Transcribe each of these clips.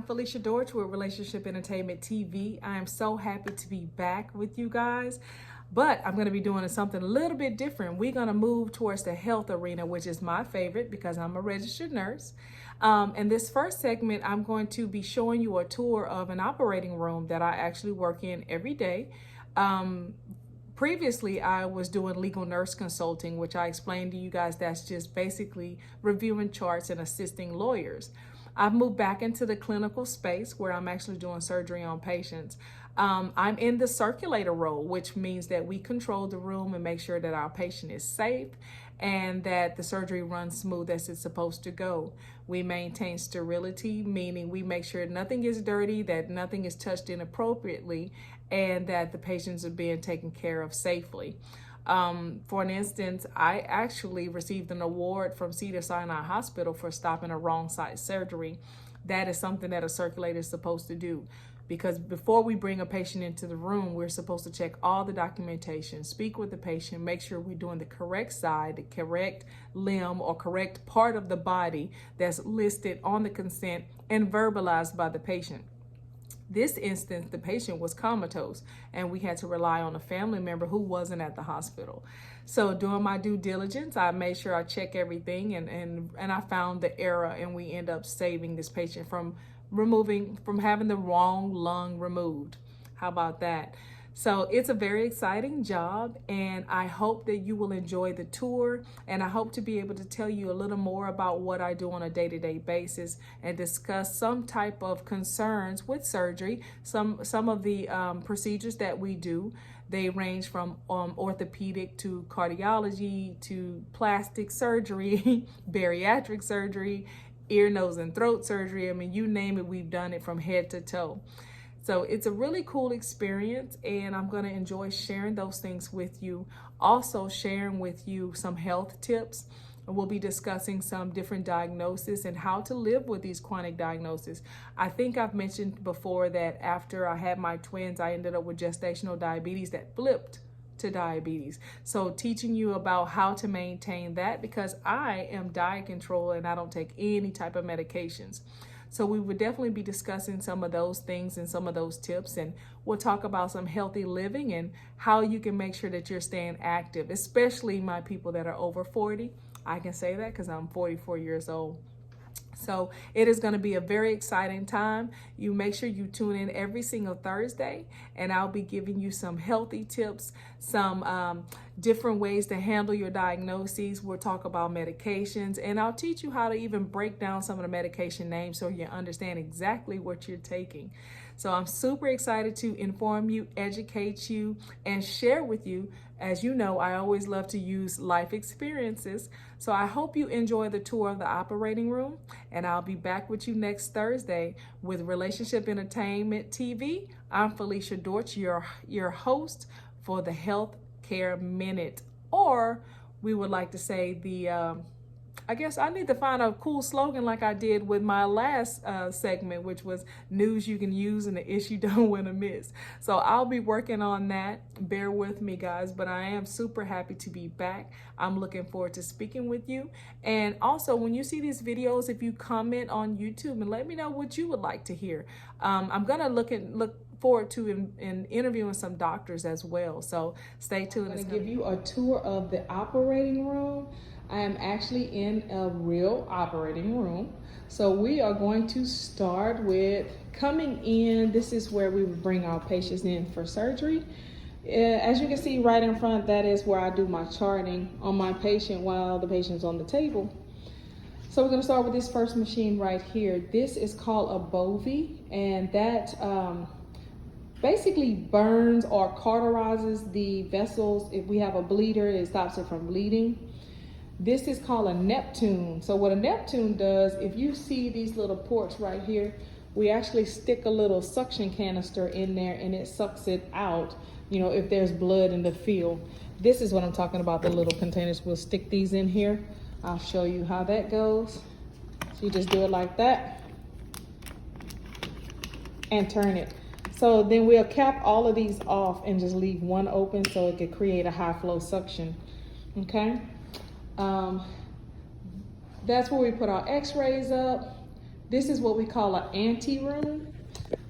I'm Felicia Dortch with Relationship Entertainment TV. I am so happy to be back with you guys, but I'm going to be doing something a little bit different. We're going to move towards the health arena, which is my favorite because I'm a registered nurse. In this first segment, I'm going to be showing you a tour of an operating room that I actually work in every day. Previously, I was doing legal nurse consulting, which I explained to you guys that's just basically reviewing charts and assisting lawyers. I've moved back into the clinical space where I'm actually doing surgery on patients. I'm in the circulator role, which means that we control the room and make sure that our patient is safe and that the surgery runs smooth as it's supposed to go. We maintain sterility, meaning we make sure nothing is dirty, that nothing is touched inappropriately, and that the patients are being taken care of safely. For an instance, I actually received an award from Cedars-Sinai Hospital for stopping a wrong site surgery. That is something that a circulator is supposed to do, because before we bring a patient into the room, we're supposed to check all the documentation, speak with the patient, make sure we're doing the correct side, the correct limb or correct part of the body that's listed on the consent and verbalized by the patient. This instance, the patient was comatose and we had to rely on a family member who wasn't at the hospital. So during my due diligence, I made sure I check everything and I found the error, and we end up saving this patient from having the wrong lung removed. How about that? So it's a very exciting job, and I hope that you will enjoy the tour, and I hope to be able to tell you a little more about what I do on a day-to-day basis and discuss some type of concerns with surgery, some of the procedures that we do. They range from orthopedic to cardiology to plastic surgery, bariatric surgery, ear, nose, and throat surgery. I mean, you name it, we've done it from head to toe. So it's a really cool experience, and I'm going to enjoy sharing those things with you. Also sharing with you some health tips. We'll be discussing some different diagnoses and how to live with these chronic diagnoses. I think I've mentioned before that after I had my twins, I ended up with gestational diabetes that flipped to diabetes. So teaching you about how to maintain that, because I am diet control and I don't take any type of medications. So we would definitely be discussing some of those things and some of those tips, and we'll talk about some healthy living and how you can make sure that you're staying active, especially my people that are over 40. I can say that because I'm 44 years old. So it is going to be a very exciting time. You make sure you tune in every single Thursday, and I'll be giving you some healthy tips, some different ways to handle your diagnoses. We'll talk about medications, and I'll teach you how to even break down some of the medication names so you understand exactly what you're taking. So I'm super excited to inform you, educate you, and share with you. As you know, I always love to use life experiences. So I hope you enjoy the tour of the operating room, and I'll be back with you next Thursday with Relationship Entertainment TV. I'm Felicia Dortch, your host for the Health Care Minute, or we would like to say I guess I need to find a cool slogan like I did with my last segment, which was news you can use and the issue don't want to miss. So I'll be working on that. Bear with me, guys, but I am super happy to be back. I'm looking forward to speaking with you. And also, when you see these videos, if you comment on YouTube and let me know what you would like to hear. I'm going to look forward to in interviewing some doctors as well. So stay tuned. I'm going to give you a tour of the operating room. I am actually in a real operating room. So we are going to start with coming in. This is where we would bring our patients in for surgery. As you can see right in front, that is where I do my charting on my patient while the patient's on the table. So we're going to start with this first machine right here. This is called a Bovie, and that basically burns or cauterizes the vessels. If we have a bleeder, it stops it from bleeding. This is called a Neptune. So what a Neptune does, if you see these little ports right here, we actually stick a little suction canister in there and it sucks it out, if there's blood in the field. This is what I'm talking about, the little containers. We'll stick these in here. I'll show you how that goes. So you just do it like that and turn it. So then we'll cap all of these off and just leave one open so it could create a high flow suction, okay? That's where we put our x-rays up. This is what we call an ante-room.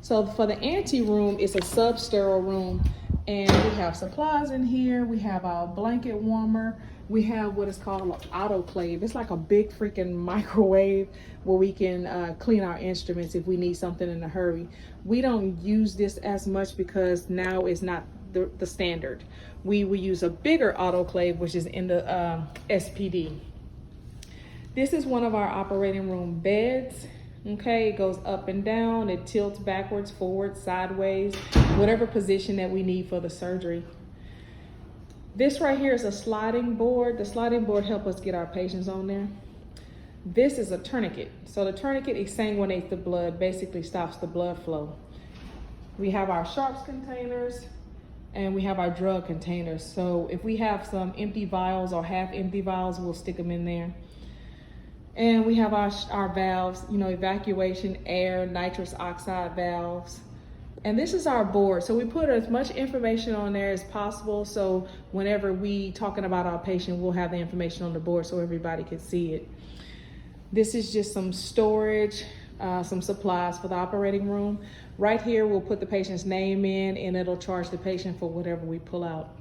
So for the ante-room, it's a sub-sterile room, and we have supplies in here. We have our blanket warmer. We have what is called an autoclave. It's like a big freaking microwave where we can clean our instruments if we need something in a hurry. We don't use this as much because now it's not the standard. We will use a bigger autoclave, which is in the SPD. This is one of our operating room beds. Okay, it goes up and down, it tilts backwards, forwards, sideways, whatever position that we need for the surgery. This right here is a sliding board. The sliding board helps us get our patients on there. This is a tourniquet. So the tourniquet exsanguinates the blood, basically stops the blood flow. We have our sharps containers and we have our drug containers. So if we have some empty vials or half empty vials, we'll stick them in there. And we have our valves, you know, evacuation, air, nitrous oxide valves. And this is our board. So we put as much information on there as possible. So whenever we talking about our patient, we'll have the information on the board so everybody can see it. This is just some storage, some supplies for the operating room. Right here, we'll put the patient's name in and it'll charge the patient for whatever we pull out.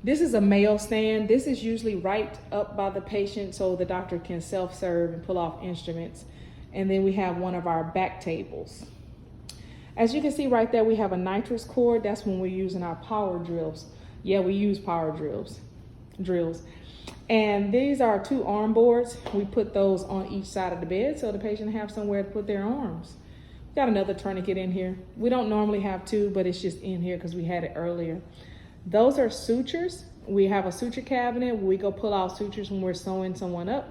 This is a mail stand. This is usually right up by the patient so the doctor can self-serve and pull off instruments. And then we have one of our back tables. As you can see right there, we have a nitrous cord. That's when we're using our power drills. Yeah, we use power drills. And these are 2 arm boards. We put those on each side of the bed so the patient have somewhere to put their arms. We got another tourniquet in here. We don't normally have 2, but it's just in here because we had it earlier. Those are sutures. We have a suture cabinet where we go pull out sutures when we're sewing someone up.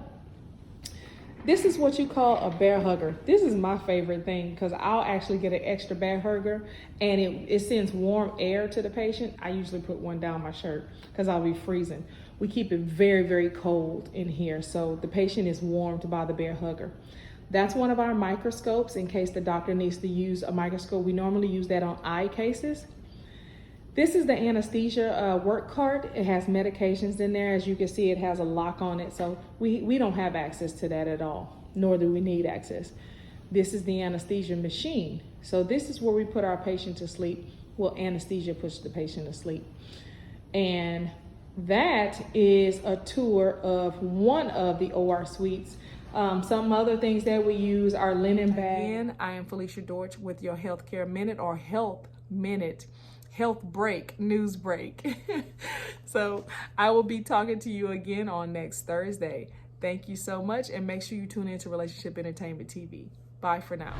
This is what you call a bear hugger. This is my favorite thing because I'll actually get an extra bear hugger and it sends warm air to the patient. I usually put one down my shirt because I'll be freezing. We keep it very, very cold in here so the patient is warmed by the bear hugger. That's one of our microscopes in case the doctor needs to use a microscope. We normally use that on eye cases. This is the anesthesia work cart. It has medications in there. As you can see, it has a lock on it. So we don't have access to that at all, nor do we need access. This is the anesthesia machine. So this is where we put our patient to sleep. Well, anesthesia puts the patient to sleep. And that is a tour of one of the OR suites. Some other things that we use are linen bag. Again, I am Felicia Dortch with your Healthcare Minute or Health Minute. Health Break, news break. So I will be talking to you again on next Thursday. Thank you so much, and make sure you tune into Relationship Entertainment TV. Bye for now.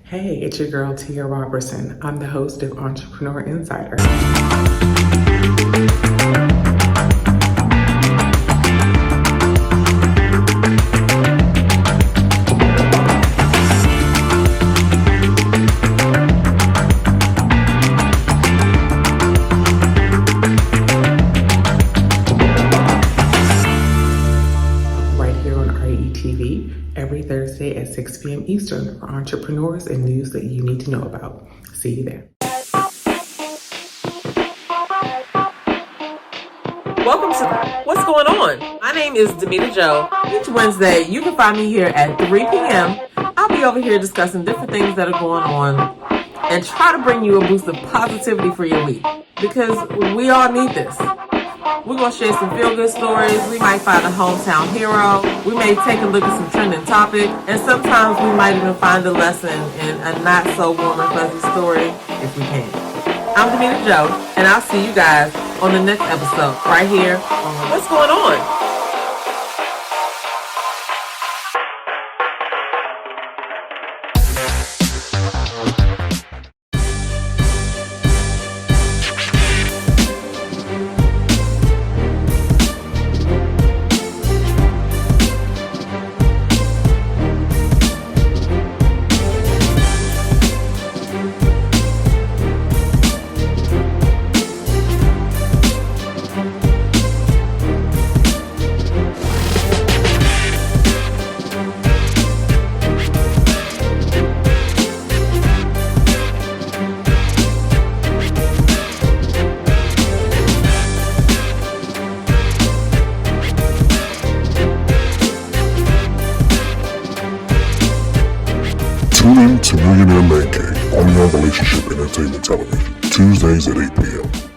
Hey, it's your girl, Tia Robertson. I'm the host of Entrepreneur Insider. Right here on RETV. Every Thursday at 6 p.m. Eastern for entrepreneurs and news that you need to know about. See you there. Welcome to What's Going On? My name is Demita Joe. Each Wednesday, you can find me here at 3 p.m. I'll be over here discussing different things that are going on and try to bring you a boost of positivity for your week because we all need this. We're going to share some feel-good stories. We might find a hometown hero. We may take a look at some trending topic. And sometimes we might even find a lesson in a not-so-warm and fuzzy story if we can. I'm Demita Joe, and I'll see you guys on the next episode right here on What's Going On? Millionaire Man Cave, only on Relationship Entertainment Television, Tuesdays at 8 p.m.